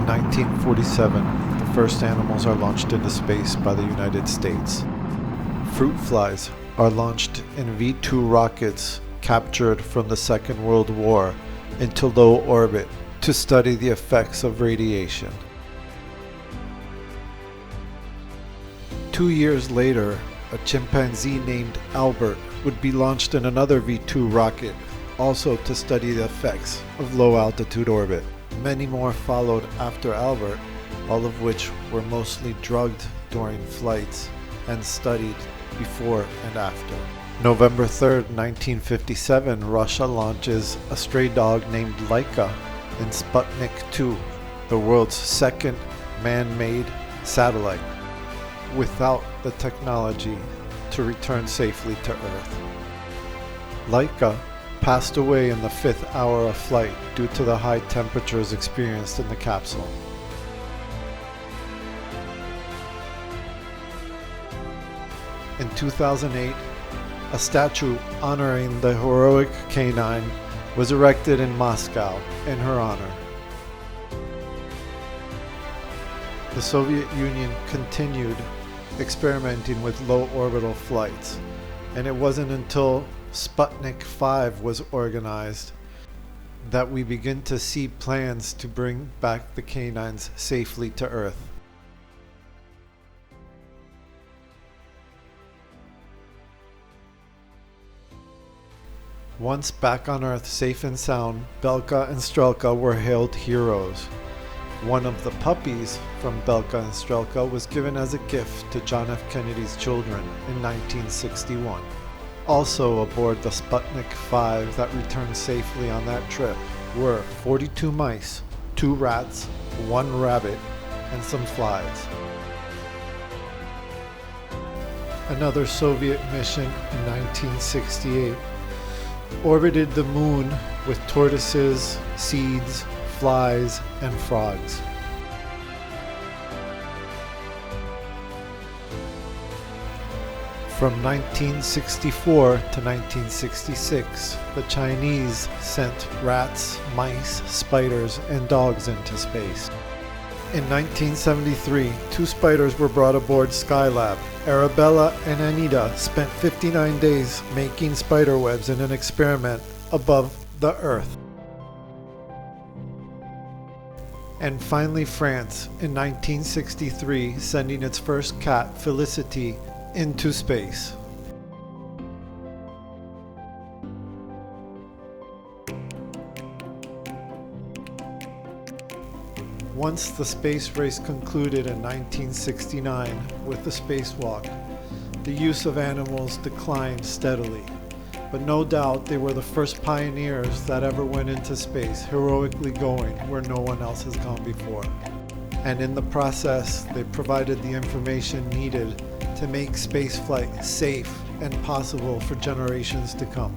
1947, the first animals are launched into space by the United States. Fruit flies are launched in V-2 rockets captured from the Second World War into low orbit to study the effects of radiation. 2 years later, a chimpanzee named Albert would be launched in another V-2 rocket, also to study the effects of low-altitude orbit. Many more followed after Albert, all of which were mostly drugged during flights and studied before and after. November 3rd, 1957, Russia launches a stray dog named Laika in Sputnik 2, the world's second man-made satellite, without the technology to return safely to Earth. Laika passed away in the 5th hour of flight due to the high temperatures experienced in the capsule. In 2008, a statue honoring the heroic canine was erected in Moscow in her honor. The Soviet Union continued experimenting with low orbital flights, and it wasn't until Sputnik 5 was organized that we begin to see plans to bring back the canines safely to Earth. Once back on Earth safe and sound, Belka and Strelka were hailed heroes. One of the puppies from Belka and Strelka was given as a gift to John F. Kennedy's children in 1961. Also aboard the Sputnik 5 that returned safely on that trip were 42 mice, 2 rats, 1 rabbit, and some flies. Another Soviet mission in 1968 orbited the moon with tortoises, seeds, flies, and frogs. From 1964 to 1966, the Chinese sent rats, mice, spiders, and dogs into space. In 1973, 2 spiders were brought aboard Skylab. Arabella and Anita spent 59 days making spider webs in an experiment above the Earth. And finally France, in 1963, sending its first cat, Felicity, into space. Once the space race concluded in 1969 with the spacewalk, the use of animals declined steadily. But no doubt they were the first pioneers that ever went into space, heroically going where no one else has gone before. And in the process, they provided the information needed to make spaceflight safe and possible for generations to come.